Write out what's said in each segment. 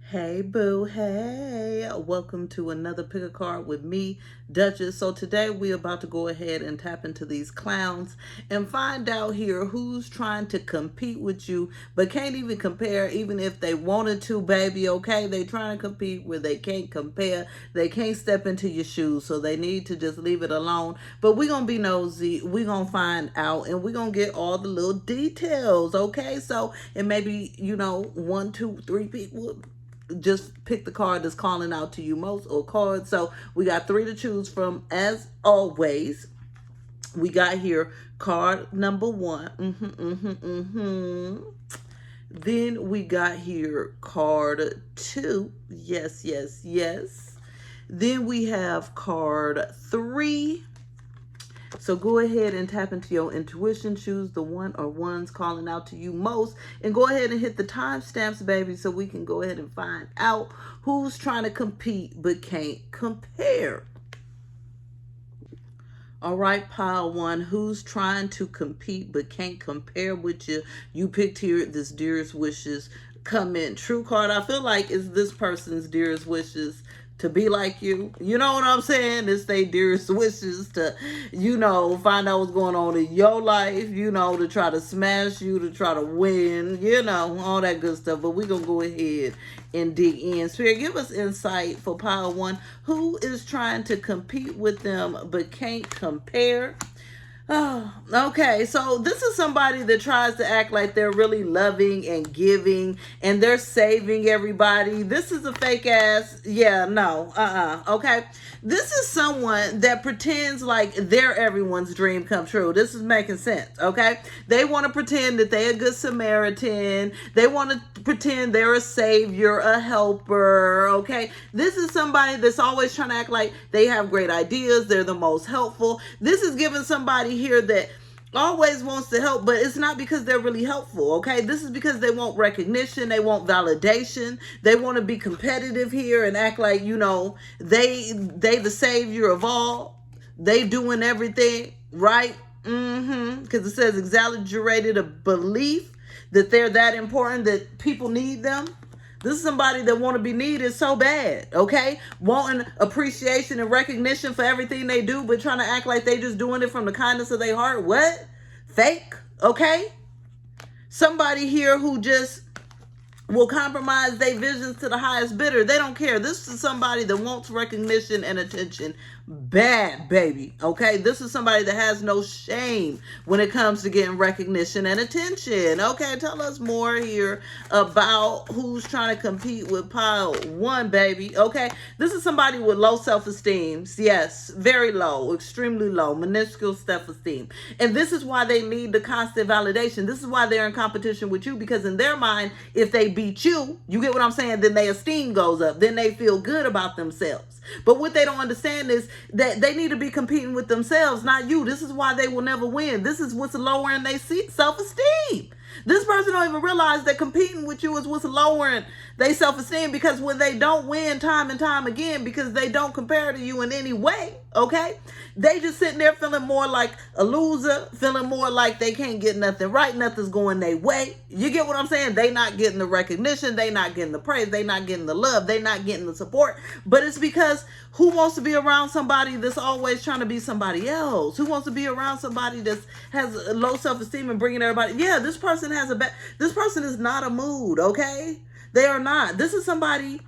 Hey boo, hey, welcome to another pick a card with me, Duchess. So today we're about to go ahead and tap into these clowns and find out here who's trying to compete with you but can't even compare even if they wanted to, baby. Okay, they trying to compete where they can't compare. They can't step into your shoes, so they need to just leave it alone. But we're gonna be nosy, we're gonna find out, and we're gonna get all the little details. Okay, so and maybe one, two, three people just pick the card that's calling out to you most, or cards. So we got three to choose from as always. We got here card number one. Then we got here card two. Yes, yes, yes. Then we have card three. So go ahead and tap into your intuition. Choose the one or ones calling out to you most. And go ahead and hit the timestamps, baby, so we can go ahead and find out who's trying to compete but can't compare. All right, pile one, who's trying to compete but can't compare with you? You picked here this dearest wishes. Come in. True card, I feel like is this person's dearest wishes to be like you. You know what I'm saying? It's their dearest wishes to, find out what's going on in your life, to try to smash you, to try to win, all that good stuff. But we're going to go ahead and dig in. Spirit, give us insight for pile one. Who is trying to compete with them but can't compare? Oh, okay. So this is somebody that tries to act like they're really loving and giving and they're saving everybody. This is a fake ass. Yeah, no. Okay. This is someone that pretends like they're everyone's dream come true. This is making sense. Okay. They want to pretend that they're a good Samaritan. They want to pretend they're a savior, a helper. Okay. This is somebody that's always trying to act like they have great ideas. They're the most helpful. This is giving somebody here that always wants to help, but it's not because they're really helpful. Okay, this is because they want recognition, they want validation, they want to be competitive here and act like they the savior of all, they doing everything right. Because it says exaggerated a belief that they're that important that people need them. This is somebody that want to be needed so bad, okay? Wanting appreciation and recognition for everything they do, but trying to act like they just doing it from the kindness of their heart. What? Fake, okay? Somebody here who just will compromise their visions to the highest bidder. They don't care. This is somebody that wants recognition and attention bad, baby. Okay, this is somebody that has no shame when it comes to getting recognition and attention. Okay, tell us more here about who's trying to compete with pile one, baby. Okay, this is somebody with low self-esteem. Yes, very low, extremely low, minuscule self-esteem. And this is why they need the constant validation. This is why they're in competition with you, because in their mind, if they beat you, you get what I'm saying, then their esteem goes up. Then they feel good about themselves. But what they don't understand is that they need to be competing with themselves, not you. This is why they will never win. This is what's lowering their self-esteem. This person don't even realize that competing with you is what's lowering their self-esteem, because when they don't win time and time again, because they don't compare to you in any way, okay? They just sitting there feeling more like a loser, feeling more like they can't get nothing right, nothing's going their way. You get what I'm saying? They not getting the recognition, they not getting the praise, they not getting the love, they not getting the support. But it's because who wants to be around somebody that's always trying to be somebody else? Who wants to be around somebody that has low self-esteem and bringing everybody? Yeah, this person has this person is not a mood, okay? They are not. This is somebody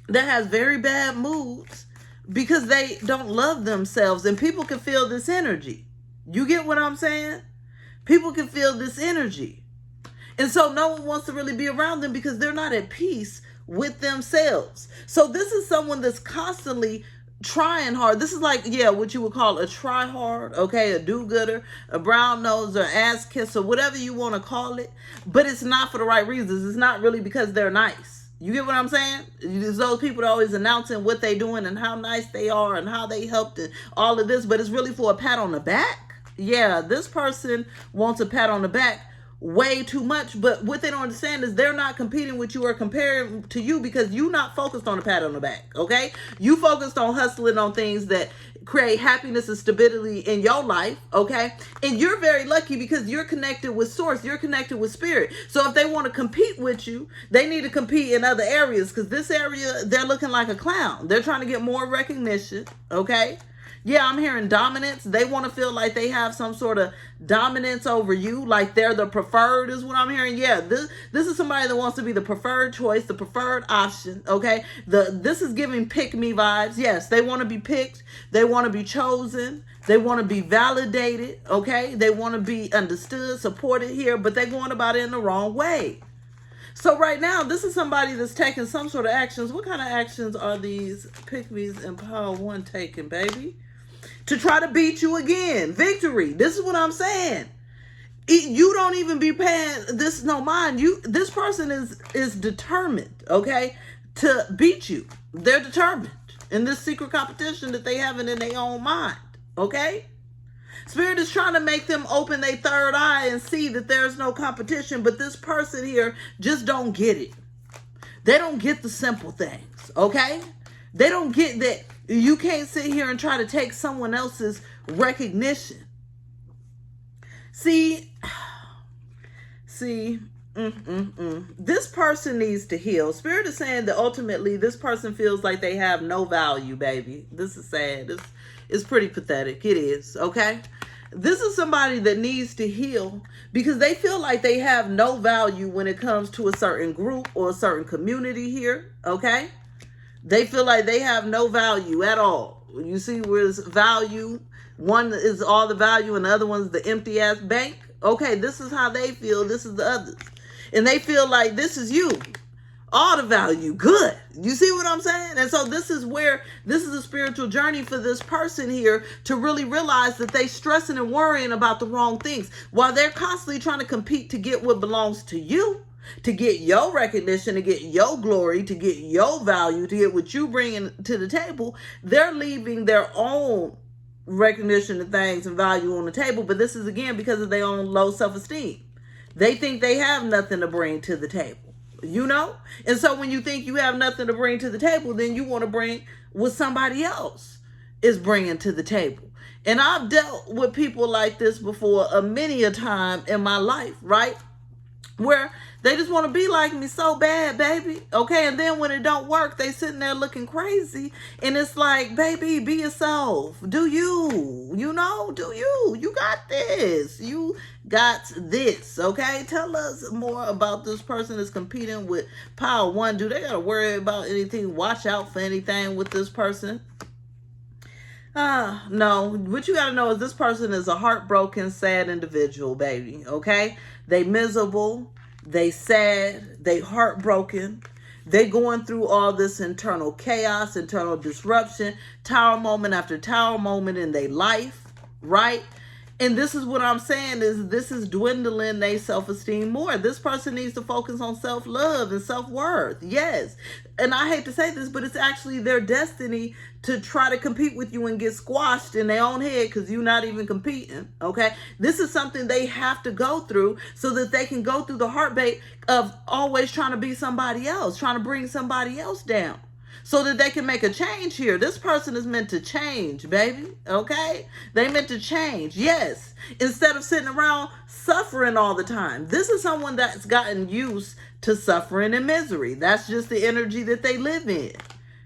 that has very bad moods because they don't love themselves, and people can feel this energy. You get what I'm saying? People can feel this energy. And so no one wants to really be around them because they're not at peace with themselves. So this is someone that's constantly trying hard. This is like, what you would call a try hard, okay, a do-gooder, a brown nose, or ass kisser, whatever you want to call it. But it's not for the right reasons. It's not really because they're nice. You get what I'm saying? There's those people that always announcing what they're doing and how nice they are and how they helped and all of this, but it's really for a pat on the back. Yeah, this person wants a pat on the back way too much, but what they don't understand is they're not competing with you or comparing to you because you're not focused on a pat on the back, okay? You focused on hustling on things that create happiness and stability in your life, okay? And you're very lucky because you're connected with source, you're connected with spirit. So if they want to compete with you, they need to compete in other areas, because this area, they're looking like a clown. They're trying to get more recognition, okay? Yeah, I'm hearing dominance. They want to feel like they have some sort of dominance over you, like they're the preferred is what I'm hearing. Yeah, this is somebody that wants to be the preferred choice, the preferred option, okay? This is giving pick me vibes. Yes, they want to be picked. They want to be chosen. They want to be validated, okay? They want to be understood, supported here, but they're going about it in the wrong way. So right now, this is somebody that's taking some sort of actions. What kind of actions are these pick-me's in Power 1 taking, baby? To try to beat you again. Victory. This is what I'm saying. You don't even be paying this no mind. This person is determined, okay, to beat you. They're determined in this secret competition that they have in their own mind, okay? Spirit is trying to make them open their third eye and see that there's no competition, but this person here just don't get it. They don't get the simple things, okay? They don't get that you can't sit here and try to take someone else's recognition. See, this person needs to heal. Spirit is saying that ultimately this person feels like they have no value, baby. This is sad. It's pretty pathetic. It is, okay? This is somebody that needs to heal because they feel like they have no value when it comes to a certain group or a certain community here, okay? They feel like they have no value at all. You see where's value? One is all the value and the other one's the empty ass bank. Okay, this is how they feel. This is the others. And they feel like this is you. All the value. Good. You see what I'm saying? And so this is a spiritual journey for this person here to really realize that they stressing and worrying about the wrong things while they're constantly trying to compete to get what belongs to you. To get your recognition, to get your glory, to get your value, to get what you bring to the table, they're leaving their own recognition and things and value on the table. But this is, again, because of their own low self-esteem. They think they have nothing to bring to the table, you know? And so when you think you have nothing to bring to the table, then you want to bring what somebody else is bringing to the table. And I've dealt with people like this before many a time in my life, right? Where they just want to be like me so bad, baby. Okay, and then when it don't work, they sitting there looking crazy. And it's like, baby, be yourself. Do you. You know, do you. You got this. You got this, okay? Tell us more about this person that's competing with Power 1. Do they got to worry about anything? Watch out for anything with this person? No. What you got to know is this person is a heartbroken, sad individual, baby, okay? They miserable, they sad, they heartbroken. They going through all this internal chaos, internal disruption, tower moment after tower moment in their life, right? And this is what I'm saying is this is dwindling their self-esteem more. This person needs to focus on self-love and self-worth. Yes. And I hate to say this, but it's actually their destiny to try to compete with you and get squashed in their own head because you're not even competing. Okay. This is something they have to go through so that they can go through the heartbreak of always trying to be somebody else, trying to bring somebody else down, so that they can make a change here. This person is meant to change, baby, okay? They meant to change, yes. Instead of sitting around suffering all the time. This is someone that's gotten used to suffering and misery. That's just the energy that they live in.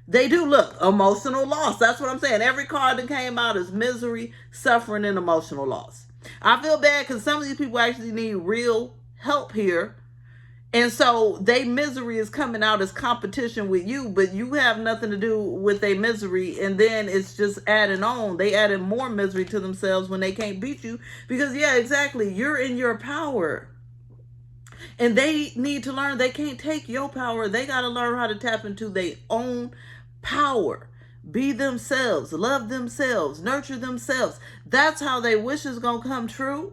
They do, look, emotional loss. That's what I'm saying. Every card that came out is misery, suffering, and emotional loss. I feel bad because some of these people actually need real help here. And so their misery is coming out as competition with you, but you have nothing to do with their misery. And then it's just adding on. They added more misery to themselves when they can't beat you because, yeah, exactly. You're in your power. And they need to learn they can't take your power. They got to learn how to tap into their own power. Be themselves. Love themselves. Nurture themselves. That's how their wish is going to come true.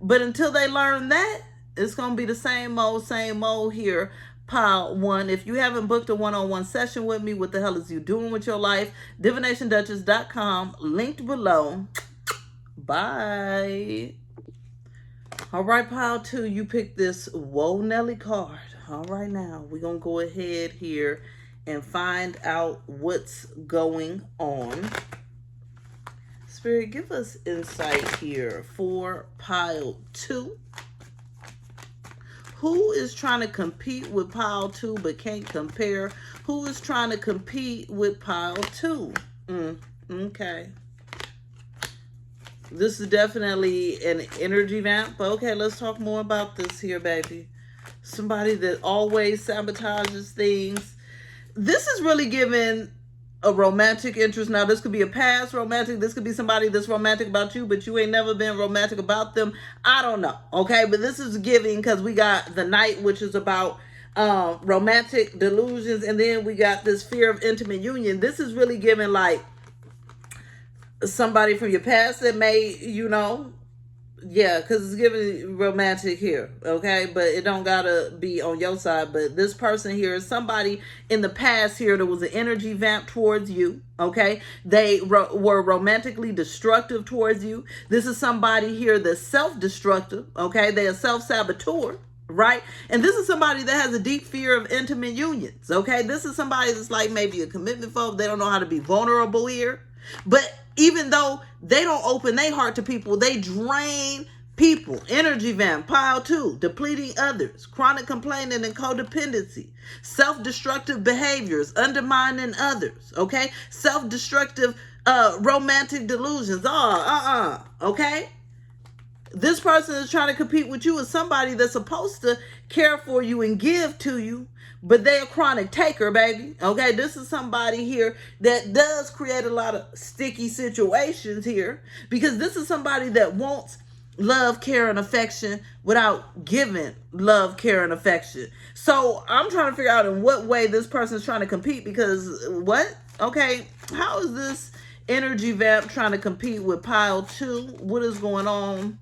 But until they learn that, it's going to be the same old here, Pile 1. If you haven't booked a one-on-one session with me, what the hell is you doing with your life? DivinationDuchess.com, linked below. Bye. All right, Pile 2, you picked this Whoa Nelly card. All right, now we're going to go ahead here and find out what's going on. Spirit, give us insight here for pile 2. Who is trying to compete with pile 2 but can't compare? Who is trying to compete with pile 2? Okay. This is definitely an energy vamp. Okay, let's talk more about this here, baby. Somebody that always sabotages things. This is really giving a romantic interest. Now, this could be a past romantic. This could be somebody that's romantic about you, but you ain't never been romantic about them. I don't know. Okay, but this is giving because we got the Knight, which is about romantic delusions, and then we got this fear of intimate union. This is really giving like somebody from your past that may, yeah, because it's giving romantic here, okay? But it don't gotta be on your side. But this person here is somebody in the past here that was an energy vamp towards you, okay? They were romantically destructive towards you. This is somebody here that's self-destructive, okay? They are self-saboteur, right? And this is somebody that has a deep fear of intimate unions, okay? This is somebody that's like maybe a commitment phobe. They don't know how to be vulnerable here. But even though they don't open their heart to people, they drain people. Energy vamp, pile 2, depleting others, chronic complaining and codependency, self-destructive behaviors, undermining others, okay? Self-destructive romantic delusions, okay? This person is trying to compete with you as somebody that's supposed to care for you and give to you, but they're a chronic taker, baby. Okay, this is somebody here that does create a lot of sticky situations here, because this is somebody that wants love, care, and affection without giving love, care, and affection. So I'm trying to figure out in what way this person is trying to compete, because what? Okay, how is this energy vamp trying to compete with pile 2? What is going on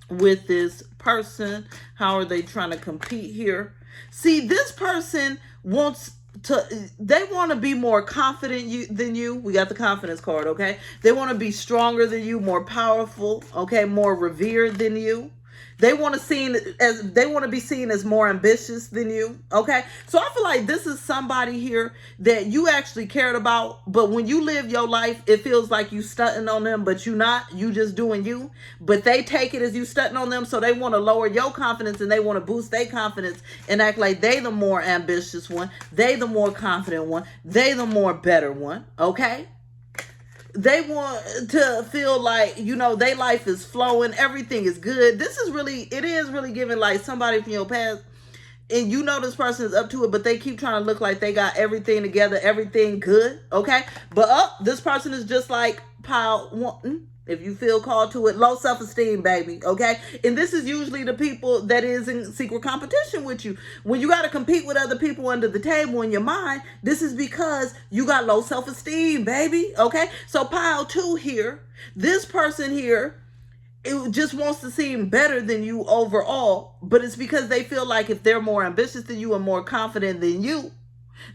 with this person? How are they trying to compete here? See, this person they want to be more confident than you. We got the confidence card, okay? They want to be stronger than you, more powerful, okay, more revered than you. They want to be seen as more ambitious than you, okay? So I feel like this is somebody here that you actually cared about, but when you live your life, it feels like you stunting on them, but you not. You just doing you, but they take it as you stunting on them, so they want to lower your confidence and they want to boost their confidence and act like they the more ambitious one, they the more confident one, they the more better one, okay? They want to feel like, their life is flowing, everything is good. It is really giving like somebody from your past, and this person is up to it, but they keep trying to look like they got everything together, everything good, okay? But this person is just like pile 1, if you feel called to it, low self-esteem, baby, okay? And this is usually the people that is in secret competition with you. When you got to compete with other people under the table in your mind, this is because you got low self-esteem, baby, okay? So pile 2 here, this person here, it just wants to seem better than you overall, but it's because they feel like if they're more ambitious than you and more confident than you,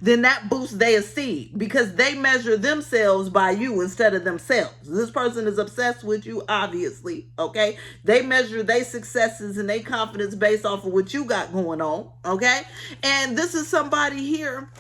then that boosts their esteem, because they measure themselves by you instead of themselves. This person is obsessed with you, obviously, okay? They measure their successes and their confidence based off of what you got going on, okay? And this is somebody here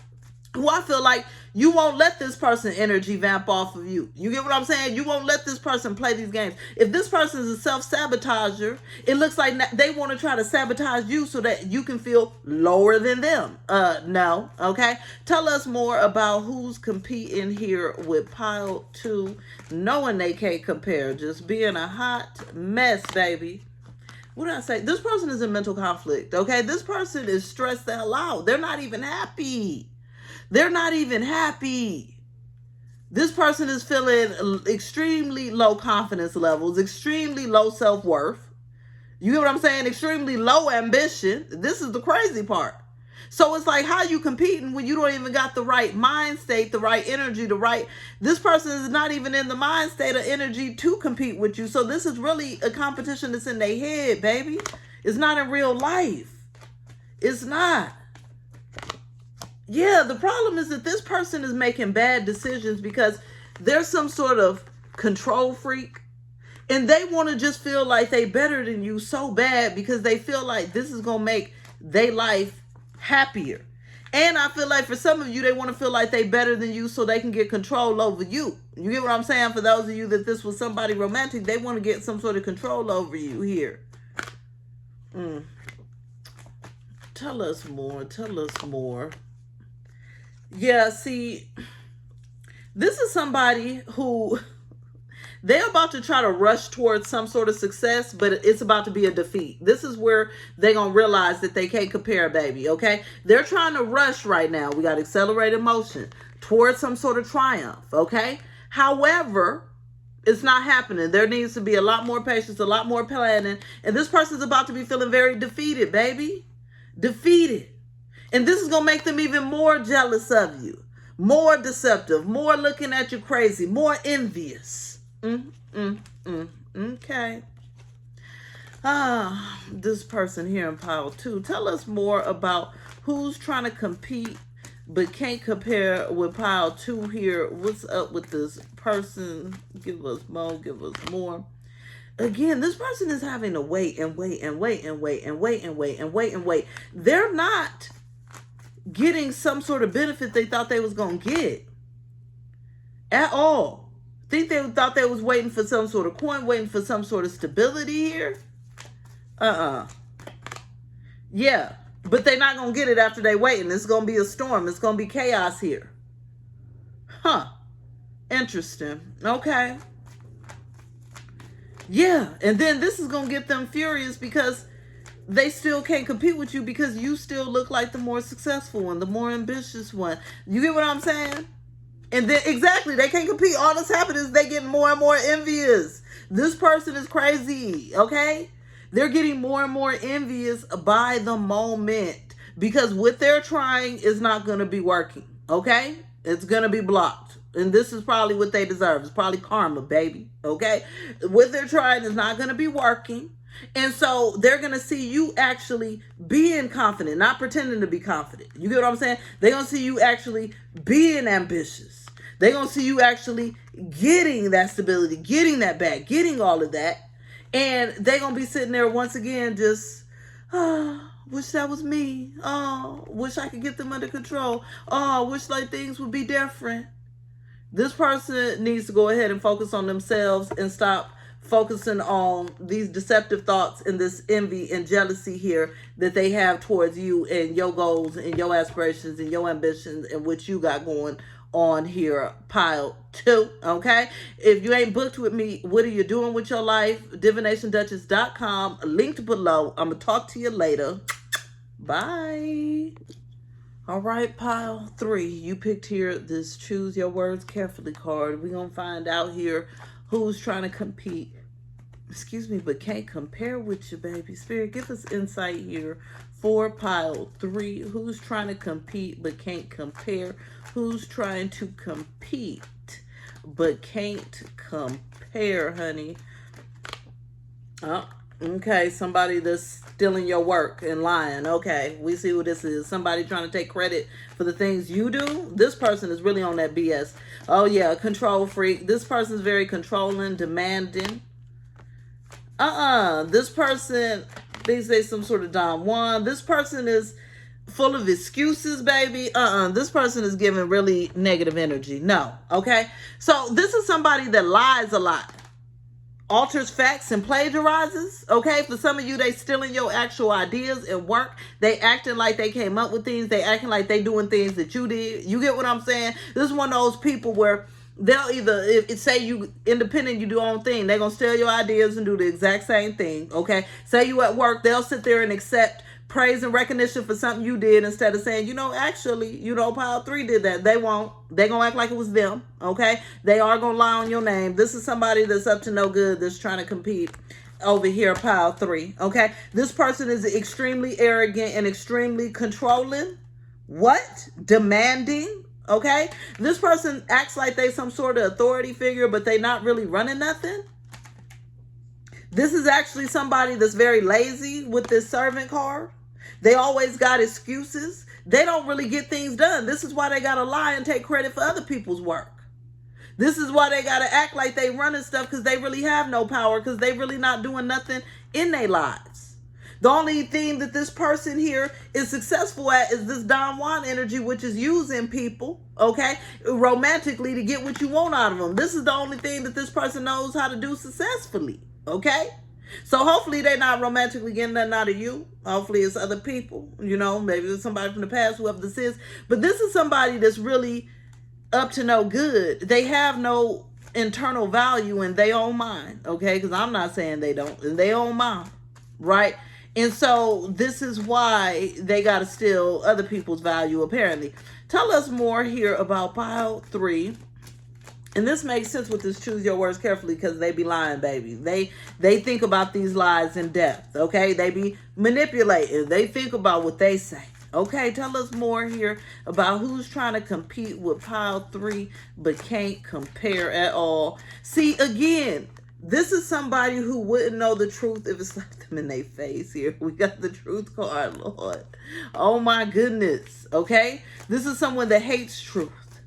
who I feel like you won't let this person energy vamp off of you. You get what I'm saying? You won't let this person play these games. If this person is a self-sabotager, it looks like they want to try to sabotage you so that you can feel lower than them. No, okay? Tell us more about who's competing here with pile 2, knowing they can't compare, just being a hot mess, baby. What did I say? This person is in mental conflict, okay? This person is stressed the hell out. They're not even happy. They're not even happy. This person is feeling extremely low confidence levels, extremely low self-worth. You get what I'm saying? Extremely low ambition. This is the crazy part. So it's like, how you competing when you don't even got the right mind state, the right energy, this person is not even in the mind state or energy to compete with you. So this is really a competition that's in their head, baby. It's not in real life. It's not. Yeah, the problem is that this person is making bad decisions because they're some sort of control freak, and they want to just feel like they better than you so bad because they feel like this is going to make their life happier. And I feel like for some of you, they want to feel like they better than you so they can get control over you. You get what I'm saying? For those of you that this was somebody romantic, they want to get some sort of control over you here. Tell us more. Tell us more. Yeah, see, this is somebody who they're about to try to rush towards some sort of success, but it's about to be a defeat. This is where they're going to realize that they can't compare, baby, okay? They're trying to rush right now. We got accelerated motion towards some sort of triumph, okay? However, it's not happening. There needs to be a lot more patience, a lot more planning, and this person's about to be feeling very defeated, baby. Defeated. And this is going to make them even more jealous of you, more deceptive, more looking at you crazy, more envious. Okay. This person here in pile 2. Tell us more about who's trying to compete but can't compare with pile 2 here. What's up with this person? Give us more, give us more. Again, this person is having to wait and wait and wait and wait and wait and wait and wait and wait. They're not getting some sort of benefit they thought they was going to get at all. Think they thought they was waiting for some sort of coin, waiting for some sort of stability here? Yeah, but they're not going to get it after they waiting. It's going to be a storm. It's going to be chaos here. Interesting. Okay. Yeah, and then this is going to get them furious because they still can't compete with you because you still look like the more successful one, the more ambitious one. You get what I'm saying? And then, exactly, they can't compete. All that's happening is they getting more and more envious. This person is crazy, okay? They're getting more and more envious by the moment because what they're trying is not going to be working, okay? It's going to be blocked. And this is probably what they deserve. It's probably karma, baby, okay? What they're trying is not going to be working. And so they're going to see you actually being confident, not pretending to be confident. You get what I'm saying? They're going to see you actually being ambitious. They're going to see you actually getting that stability, getting that back, getting all of that. And they're going to be sitting there once again just, wish that was me. Oh, wish I could get them under control. Oh, wish like things would be different. This person needs to go ahead and focus on themselves and stop focusing on these deceptive thoughts and this envy and jealousy here that they have towards you and your goals and your aspirations and your ambitions and what you got going on here, pile 2, okay? If you ain't booked with me, what are you doing with your life? DivinationDuchess.com, linked below. I'm going to talk to you later. Bye. All right, pile 3. You picked here this choose your words carefully card. We're going to find out here who's trying to compete, but can't compare with you, baby. Spirit, give us insight here for pile 3. Who's trying to compete but can't compare? Who's trying to compete but can't compare, honey? Oh, okay, somebody that's stealing your work and lying. Okay, we see who this is. Somebody trying to take credit for the things you do. This person is really on that BS. Oh yeah, control freak. This person is very controlling, demanding. This person thinks they some sort of Don Juan. This person is full of excuses, baby. This person is giving really negative energy. No, okay? So this is somebody that lies a lot, alters facts and plagiarizes, okay? For some of you, they stealing your actual ideas and work. They acting like they came up with things. They acting like they doing things that you did. You get what I'm saying? This is one of those people where they'll either, if say you independent, you do your own thing, they're going to steal your ideas and do the exact same thing, okay? Say you at work, they'll sit there and accept praise and recognition for something you did instead of saying, actually, pile 3 did that. They won't. They're going to act like it was them, okay? They are going to lie on your name. This is somebody that's up to no good that's trying to compete over here, pile 3, okay? This person is extremely arrogant and extremely controlling. What? Demanding, okay? This person acts like they some sort of authority figure, but they not really running nothing. This is actually somebody that's very lazy with this servant card. They always got excuses. They don't really get things done. This is why they got to lie and take credit for other people's work. This is why they got to act like they running stuff because they really have no power because they really not doing nothing in their lives. The only thing that this person here is successful at is this Don Juan energy, which is using people, okay, romantically to get what you want out of them. This is the only thing that this person knows how to do successfully, okay? So hopefully they're not romantically getting nothing out of you. Hopefully it's other people, you know, maybe it's somebody from the past, whoever this is. But this is somebody that's really up to no good. They have no internal value in their own mind, okay? Because I'm not saying they don't, in their own mind, right? And so this is why they got to steal other people's value, apparently. Tell us more here about pile 3. And this makes sense with this choose your words carefully, because they be lying, baby. They think about these lies in depth, okay? They be manipulating. They think about what they say. Okay, tell us more here about who's trying to compete with pile 3 but can't compare at all. See, again, this is somebody who wouldn't know the truth if it slapped them in their face here. We got the truth card, Lord. Oh my goodness, okay? This is someone that hates truth.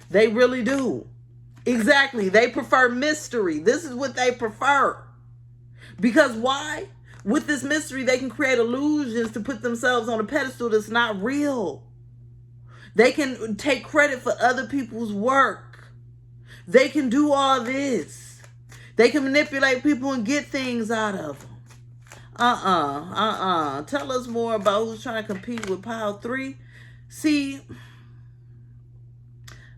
They really do. Exactly. They prefer mystery. This is what they prefer. Because why? With this mystery, they can create illusions to put themselves on a pedestal that's not real. They can take credit for other people's work. They can do all this. They can manipulate people and get things out of them. Tell us more about who's trying to compete with pile 3. See,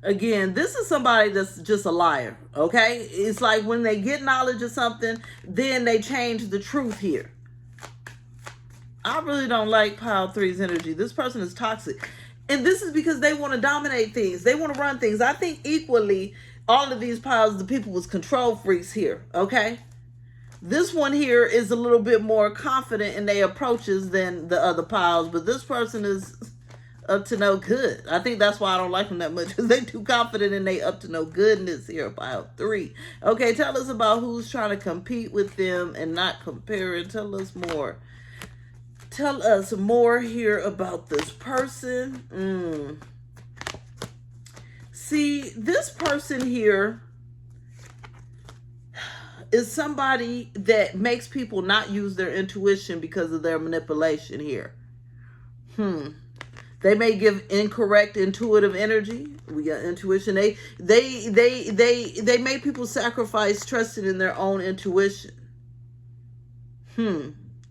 again, this is somebody that's just a liar, okay? It's like when they get knowledge of something, then they change the truth here. I really don't like pile 3's energy. This person is toxic. And this is because they want to dominate things. They want to run things. I think equally, all of these piles, the people was control freaks here, okay? This one here is a little bit more confident in their approaches than the other piles, but this person is up to no good. I think that's why I don't like them that much, because they too confident in they up to no goodness here, pile 3. Okay, tell us about who's trying to compete with them and not compare it. Tell us more. Tell us more here about this person. See, this person here is somebody that makes people not use their intuition because of their manipulation here. They may give incorrect intuitive energy. We got intuition. They make people sacrifice trusting in their own intuition.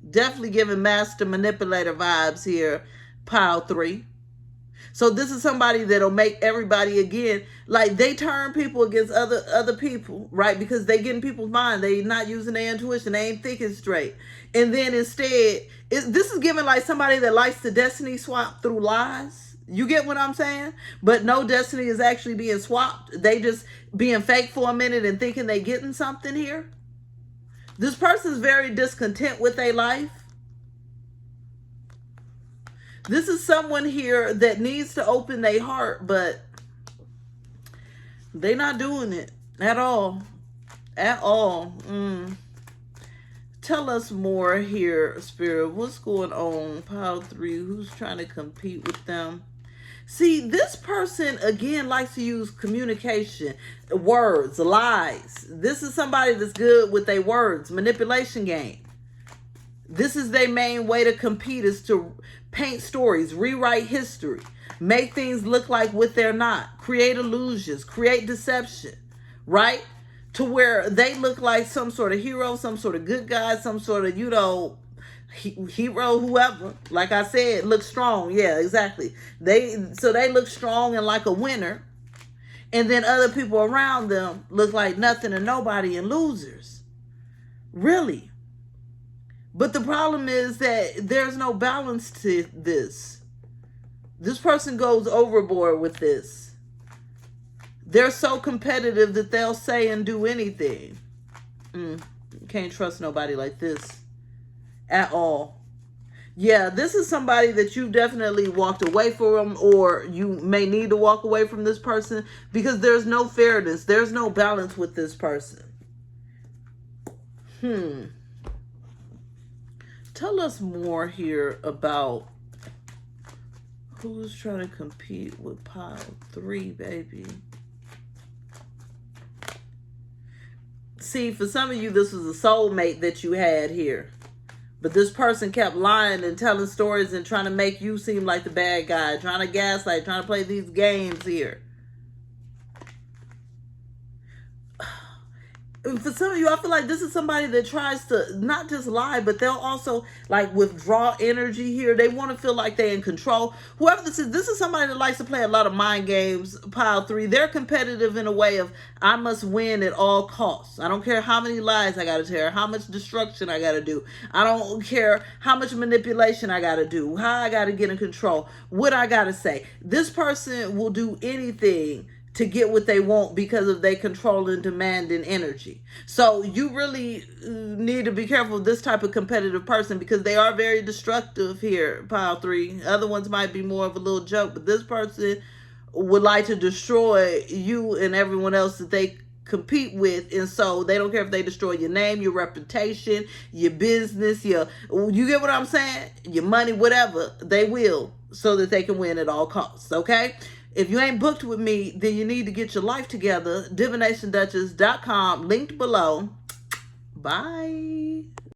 Definitely giving master manipulator vibes here, pile 3. So this is somebody that'll make everybody, again, like they turn people against other people, right? Because they get in people's mind. They not using their intuition. They ain't thinking straight. And then instead, this is giving like somebody that likes to destiny swap through lies. You get what I'm saying? But no destiny is actually being swapped. They just being fake for a minute and thinking they getting something here. This person's very discontent with their life. This is someone here that needs to open their heart, but they're not doing it at all. At all. Tell us more here, Spirit. What's going on? Pile 3. Who's trying to compete with them? See, this person, again, likes to use communication, words, lies. This is somebody that's good with their words, manipulation game. This is their main way to compete, is to paint stories, rewrite history, make things look like what they're not, create illusions, create deception, right? To where they look like some sort of hero, some sort of good guy, some sort of, hero, whoever. Like I said, look strong. Yeah, exactly. They look strong and like a winner. And then other people around them look like nothing and nobody and losers. Really. But the problem is that there's no balance to this. This person goes overboard with this. They're so competitive that they'll say and do anything. Can't trust nobody like this at all. Yeah, this is somebody that you definitely walked away from, or you may need to walk away from this person, because there's no fairness. There's no balance with this person. Tell us more here about who's trying to compete with pile 3, baby. See, for some of you, this was a soulmate that you had here. But this person kept lying and telling stories and trying to make you seem like the bad guy, trying to gaslight, trying to play these games here. For some of you, I feel like this is somebody that tries to not just lie, but they'll also like withdraw energy here. They want to feel like they're in control. Whoever this is somebody that likes to play a lot of mind games. Pile 3, they're competitive in a way of, I must win at all costs. I don't care how many lies I got to tell, how much destruction I got to do. I don't care how much manipulation I got to do, how I got to get in control, what I got to say. This person will do anything to get what they want because of their control and demanding energy. So you really need to be careful with this type of competitive person, because they are very destructive here, pile 3. Other ones might be more of a little joke, but this person would like to destroy you and everyone else that they compete with. And so they don't care if they destroy your name, your reputation, your business, you get what I'm saying? Your money, whatever, they will, so that they can win at all costs. Okay? If you ain't booked with me, then you need to get your life together. DivinationDuchess.com, linked below. Bye.